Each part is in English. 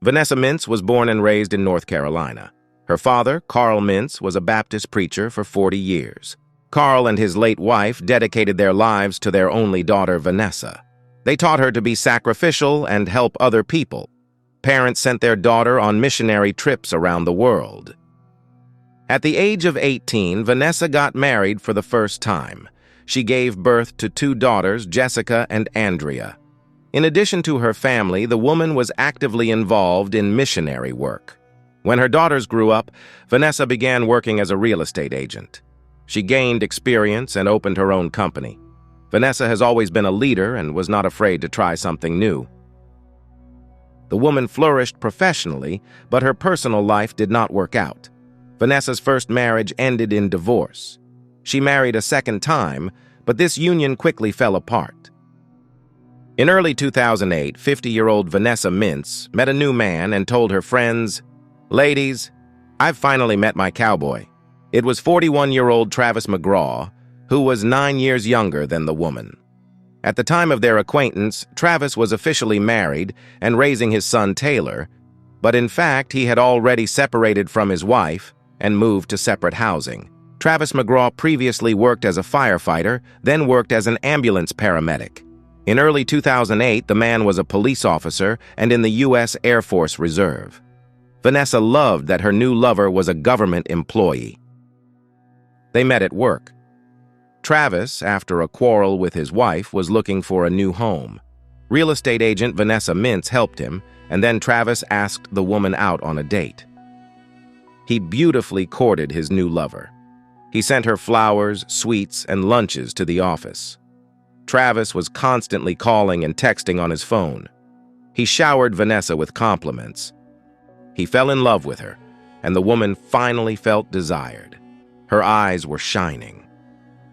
Vanessa Mintz was born and raised in North Carolina. Her father, Carl Mintz, was a Baptist preacher for 40 years. Carl and his late wife dedicated their lives to their only daughter, Vanessa. They taught her to be sacrificial and help other people. Parents sent their daughter on missionary trips around the world. At the age of 18, Vanessa got married for the first time. She gave birth to 2 daughters, Jessica and Andrea. In addition to her family, the woman was actively involved in missionary work. When her daughters grew up, Vanessa began working as a real estate agent. She gained experience and opened her own company. Vanessa has always been a leader and was not afraid to try something new. The woman flourished professionally, but her personal life did not work out. Vanessa's first marriage ended in divorce. She married a second time, but this union quickly fell apart. In early 2008, 50-year-old Vanessa Mintz met a new man and told her friends, "Ladies, I've finally met my cowboy." It was 41-year-old Travis McGraw, who was 9 years younger than the woman. At the time of their acquaintance, Travis was officially married and raising his son Taylor, but in fact he had already separated from his wife and moved to separate housing. Travis McGraw previously worked as a firefighter, then worked as an ambulance paramedic. In early 2008, the man was a police officer and in the U.S. Air Force Reserve. Vanessa loved that her new lover was a government employee. They met at work. Travis, after a quarrel with his wife, was looking for a new home. Real estate agent Vanessa Mintz helped him, and then Travis asked the woman out on a date. He beautifully courted his new lover. He sent her flowers, sweets, and lunches to the office. Travis was constantly calling and texting on his phone. He showered Vanessa with compliments. He fell in love with her, and the woman finally felt desired. Her eyes were shining.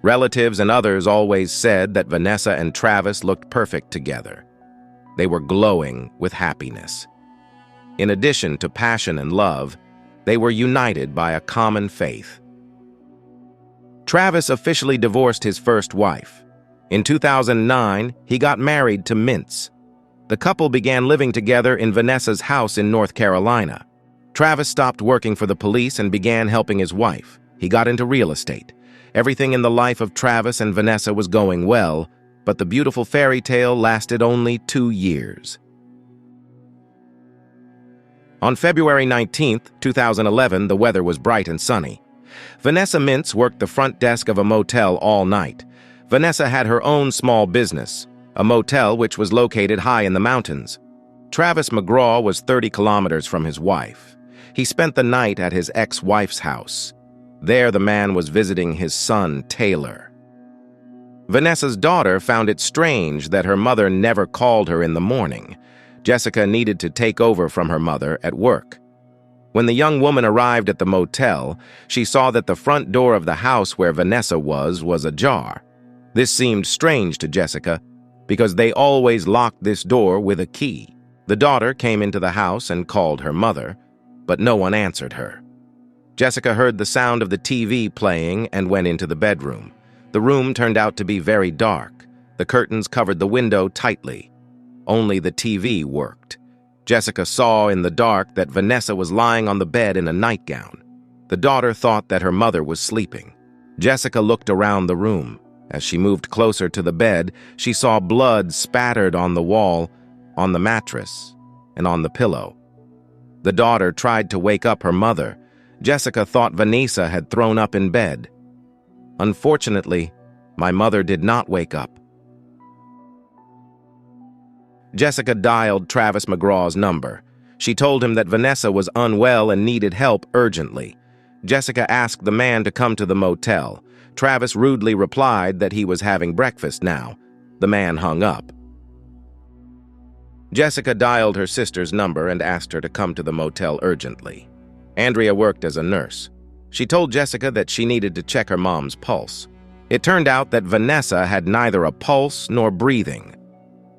Relatives and others always said that Vanessa and Travis looked perfect together. They were glowing with happiness. In addition to passion and love, they were united by a common faith. Travis officially divorced his first wife. In 2009, he got married to Mintz. The couple began living together in Vanessa's house in North Carolina. Travis stopped working for the police and began helping his wife. He got into real estate. Everything in the life of Travis and Vanessa was going well, but the beautiful fairy tale lasted only 2 years. On February 19, 2011, the weather was bright and sunny. Vanessa Mintz worked the front desk of a motel all night. Vanessa had her own small business, a motel which was located high in the mountains. Travis McGraw was 30 kilometers from his wife. He spent the night at his ex-wife's house. There, the man was visiting his son, Taylor. Vanessa's daughter found it strange that her mother never called her in the morning. Jessica needed to take over from her mother at work. When the young woman arrived at the motel, she saw that the front door of the house where Vanessa was ajar. This seemed strange to Jessica because they always locked this door with a key. The daughter came into the house and called her mother, but no one answered her. Jessica heard the sound of the TV playing and went into the bedroom. The room turned out to be very dark. The curtains covered the window tightly. Only the TV worked. Jessica saw in the dark that Vanessa was lying on the bed in a nightgown. The daughter thought that her mother was sleeping. Jessica looked around the room. As she moved closer to the bed, she saw blood spattered on the wall, on the mattress, and on the pillow. The daughter tried to wake up her mother. Jessica thought Vanessa had thrown up in bed. Unfortunately, my mother did not wake up. Jessica dialed Travis McGraw's number. She told him that Vanessa was unwell and needed help urgently. Jessica asked the man to come to the motel. Travis rudely replied that he was having breakfast now. The man hung up. Jessica dialed her sister's number and asked her to come to the motel urgently. Andrea worked as a nurse. She told Jessica that she needed to check her mom's pulse. It turned out that Vanessa had neither a pulse nor breathing.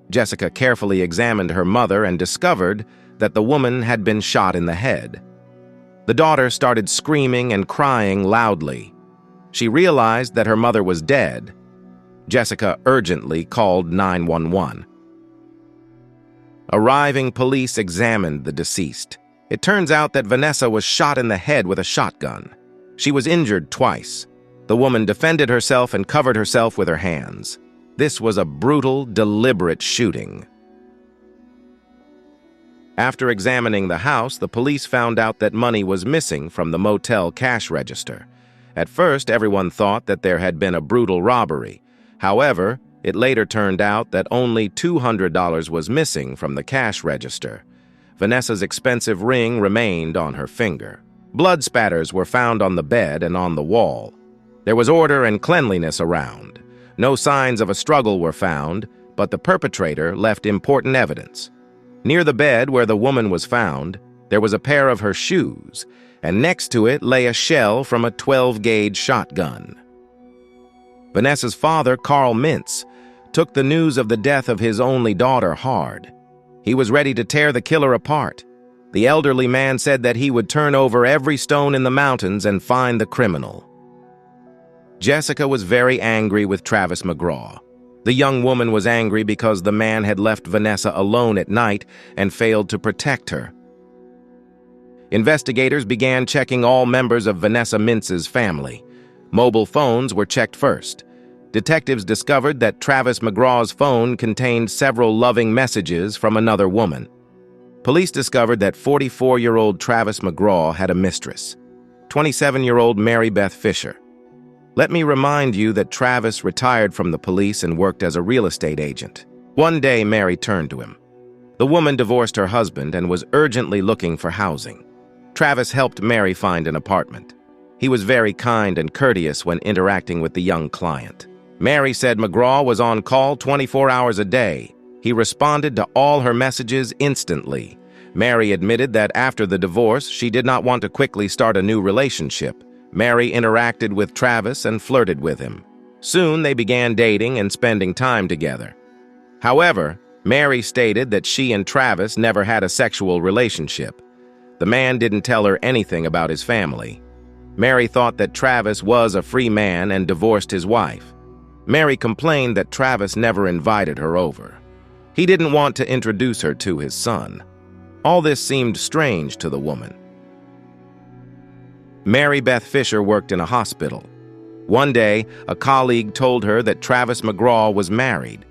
Jessica carefully examined her mother and discovered that the woman had been shot in the head. The daughter started screaming and crying loudly. She realized that her mother was dead. Jessica urgently called 911. Arriving police examined the deceased. It turns out that Vanessa was shot in the head with a shotgun. She was injured twice. The woman defended herself and covered herself with her hands. This was a brutal, deliberate shooting. After examining the house, the police found out that money was missing from the motel cash register. At first, everyone thought that there had been a brutal robbery. However, it later turned out that only $200 was missing from the cash register. Vanessa's expensive ring remained on her finger. Blood spatters were found on the bed and on the wall. There was order and cleanliness around. No signs of a struggle were found, but the perpetrator left important evidence. Near the bed where the woman was found, there was a pair of her shoes, and next to it lay a shell from a 12-gauge shotgun. Vanessa's father, Carl Mintz, took the news of the death of his only daughter hard. He was ready to tear the killer apart. The elderly man said that he would turn over every stone in the mountains and find the criminal. Jessica was very angry with Travis McGraw. The young woman was angry because the man had left Vanessa alone at night and failed to protect her. Investigators began checking all members of Vanessa Mintz's family. Mobile phones were checked first. Detectives discovered that Travis McGraw's phone contained several loving messages from another woman. Police discovered that 44-year-old Travis McGraw had a mistress, 27-year-old Mary Beth Fisher. Let me remind you that Travis retired from the police and worked as a real estate agent. One day, Mary turned to him. The woman divorced her husband and was urgently looking for housing. Travis helped Mary find an apartment. He was very kind and courteous when interacting with the young client. Mary said McGraw was on call 24 hours a day. He responded to all her messages instantly. Mary admitted that after the divorce, she did not want to quickly start a new relationship. Mary interacted with Travis and flirted with him. Soon they began dating and spending time together. However, Mary stated that she and Travis never had a sexual relationship. The man didn't tell her anything about his family. Mary thought that Travis was a free man and divorced his wife. Mary complained that Travis never invited her over. He didn't want to introduce her to his son. All this seemed strange to the woman. Mary Beth Fisher worked in a hospital. One day, a colleague told her that Travis McGraw was married.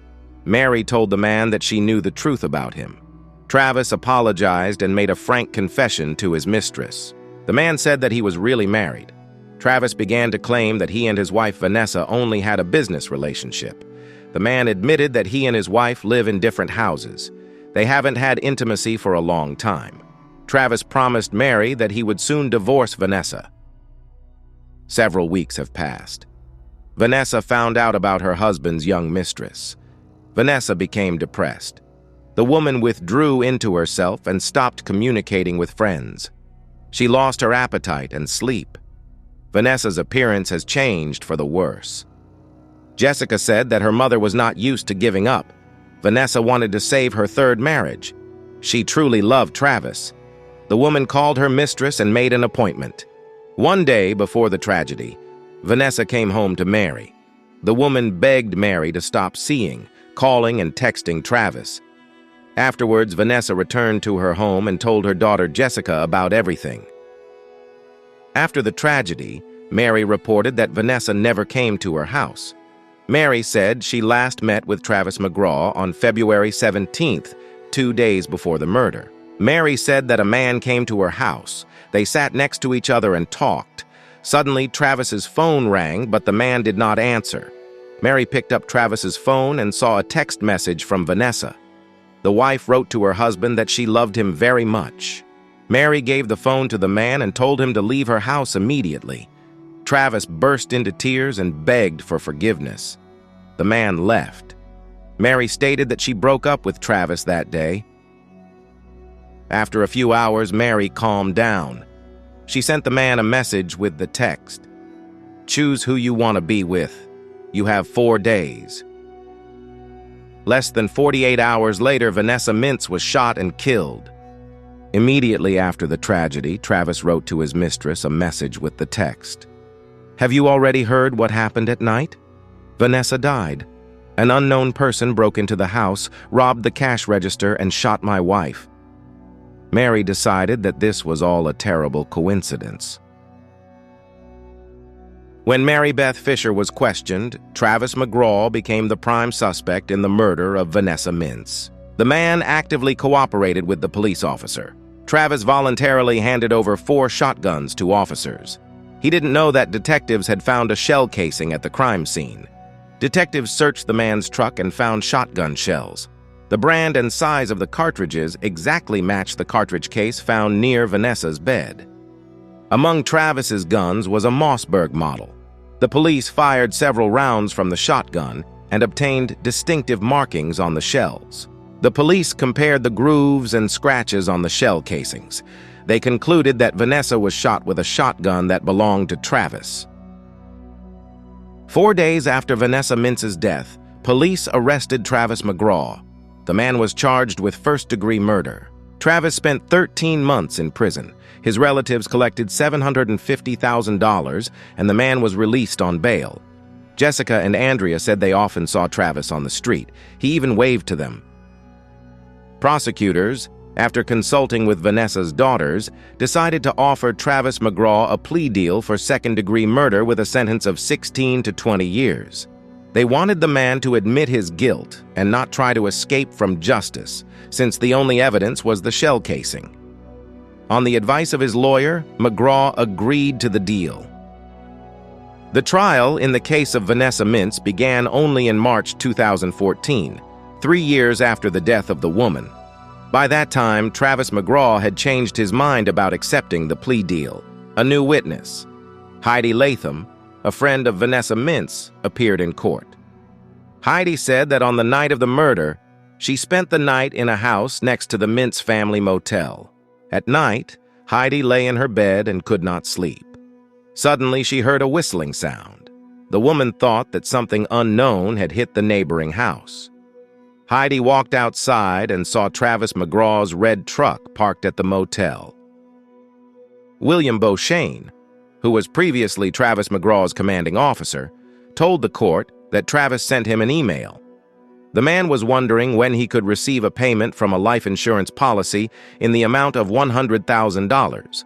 Mary told the man that she knew the truth about him. Travis apologized and made a frank confession to his mistress. The man said that he was really married. Travis began to claim that he and his wife Vanessa only had a business relationship. The man admitted that he and his wife live in different houses. They haven't had intimacy for a long time. Travis promised Mary that he would soon divorce Vanessa. Several weeks have passed. Vanessa found out about her husband's young mistress. Vanessa became depressed. The woman withdrew into herself and stopped communicating with friends. She lost her appetite and sleep. Vanessa's appearance has changed for the worse. Jessica said that her mother was not used to giving up. Vanessa wanted to save her third marriage. She truly loved Travis. The woman called her mistress and made an appointment. One day before the tragedy, Vanessa came home to Mary. The woman begged Mary to stop seeing, calling, and texting Travis. Afterwards, Vanessa returned to her home and told her daughter Jessica about everything. After the tragedy, Mary reported that Vanessa never came to her house. Mary said she last met with Travis McGraw on February 17th, 2 days before the murder. Mary said that a man came to her house. They sat next to each other and talked. Suddenly, Travis's phone rang, but the man did not answer. Mary picked up Travis's phone and saw a text message from Vanessa. The wife wrote to her husband that she loved him very much. Mary gave the phone to the man and told him to leave her house immediately. Travis burst into tears and begged for forgiveness. The man left. Mary stated that she broke up with Travis that day. After a few hours, Mary calmed down. She sent the man a message with the text, "Choose who you want to be with. You have 4 days." Less than 48 hours later, Vanessa Mintz was shot and killed. Immediately after the tragedy, Travis wrote to his mistress a message with the text, "Have you already heard what happened at night? Vanessa died. An unknown person broke into the house, robbed the cash register, and shot my wife. Mary decided that this was all a terrible coincidence. When Mary Beth Fisher was questioned, Travis McGraw became the prime suspect in the murder of Vanessa Mintz. The man actively cooperated with the police officer. Travis voluntarily handed over 4 shotguns to officers. He didn't know that detectives had found a shell casing at the crime scene. Detectives searched the man's truck and found shotgun shells. The brand and size of the cartridges exactly matched the cartridge case found near Vanessa's bed. Among Travis's guns was a Mossberg model. The police fired several rounds from the shotgun and obtained distinctive markings on the shells. The police compared the grooves and scratches on the shell casings. They concluded that Vanessa was shot with a shotgun that belonged to Travis. 4 days after Vanessa Mintz's death, police arrested Travis McGraw. The man was charged with first-degree murder. Travis spent 13 months in prison. His relatives collected $750,000, and the man was released on bail. Jessica and Andrea said they often saw Travis on the street. He even waved to them. Prosecutors, after consulting with Vanessa's daughters, decided to offer Travis McGraw a plea deal for second-degree murder with a sentence of 16 to 20 years. They wanted the man to admit his guilt and not try to escape from justice, since the only evidence was the shell casing. On the advice of his lawyer, McGraw agreed to the deal. The trial in the case of Vanessa Mintz began only in March 2014, 3 years after the death of the woman. By that time, Travis McGraw had changed his mind about accepting the plea deal. A new witness, Heidi Latham, a friend of Vanessa Mintz, appeared in court. Heidi said that on the night of the murder, she spent the night in a house next to the Mintz family motel. At night, Heidi lay in her bed and could not sleep. Suddenly, she heard a whistling sound. The woman thought that something unknown had hit the neighboring house. Heidi walked outside and saw Travis McGraw's red truck parked at the motel. William Beauchene, who was previously Travis McGraw's commanding officer, told the court that Travis sent him an email. The man was wondering when he could receive a payment from a life insurance policy in the amount of $100,000.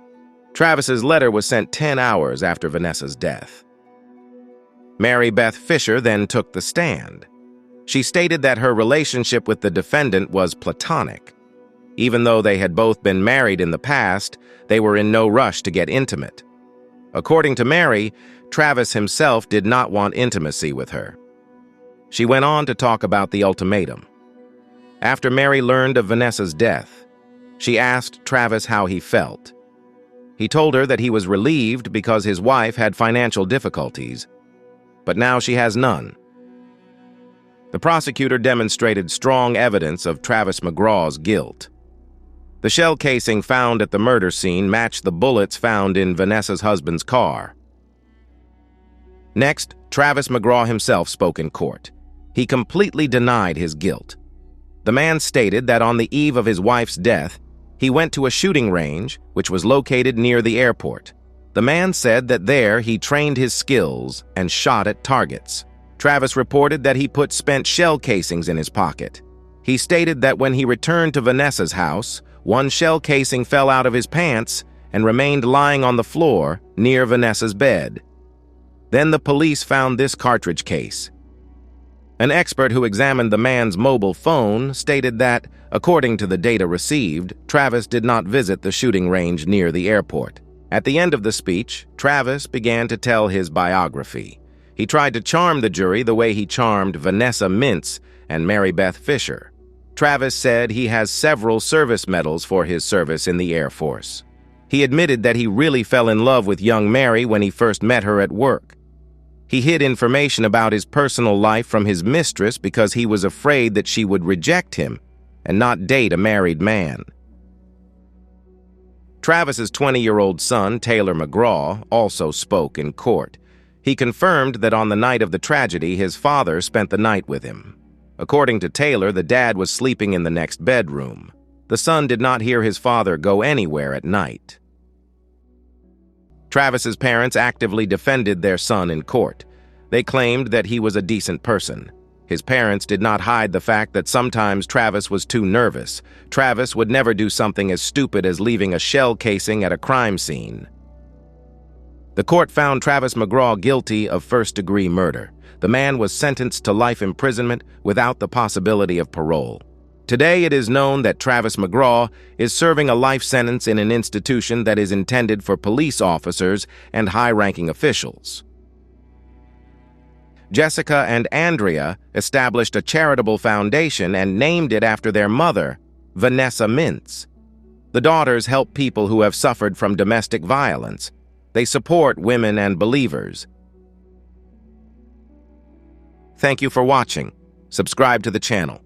Travis's letter was sent 10 hours after Vanessa's death. Mary Beth Fisher then took the stand. She stated that her relationship with the defendant was platonic. Even though they had both been married in the past, they were in no rush to get intimate. According to Mary, Travis himself did not want intimacy with her. She went on to talk about the ultimatum. After Mary learned of Vanessa's death, she asked Travis how he felt. He told her that he was relieved because his wife had financial difficulties, but now she has none. The prosecutor demonstrated strong evidence of Travis McGraw's guilt. The shell casing found at the murder scene matched the bullets found in Vanessa's husband's car. Next, Travis McGraw himself spoke in court. He completely denied his guilt. The man stated that on the eve of his wife's death, he went to a shooting range, which was located near the airport. The man said that there he trained his skills and shot at targets. Travis reported that he put spent shell casings in his pocket. He stated that when he returned to Vanessa's house, one shell casing fell out of his pants and remained lying on the floor near Vanessa's bed. Then the police found this cartridge case. An expert who examined the man's mobile phone stated that, according to the data received, Travis did not visit the shooting range near the airport. At the end of the speech, Travis began to tell his biography. He tried to charm the jury the way he charmed Vanessa Mintz and Mary Beth Fisher. Travis said he has several service medals for his service in the Air Force. He admitted that he really fell in love with young Mary when he first met her at work. He hid information about his personal life from his mistress because he was afraid that she would reject him and not date a married man. Travis's 20-year-old son, Taylor McGraw, also spoke in court. He confirmed that on the night of the tragedy, his father spent the night with him. According to Taylor, the dad was sleeping in the next bedroom. The son did not hear his father go anywhere at night. Travis's parents actively defended their son in court. They claimed that he was a decent person. His parents did not hide the fact that sometimes Travis was too nervous. Travis would never do something as stupid as leaving a shell casing at a crime scene. The court found Travis McGraw guilty of first-degree murder. The man was sentenced to life imprisonment without the possibility of parole. Today, it is known that Travis McGraw is serving a life sentence in an institution that is intended for police officers and high-ranking officials. Jessica and Andrea established a charitable foundation and named it after their mother, Vanessa Mintz. The daughters help people who have suffered from domestic violence. They support women and believers. Thank you for watching. Subscribe to the channel.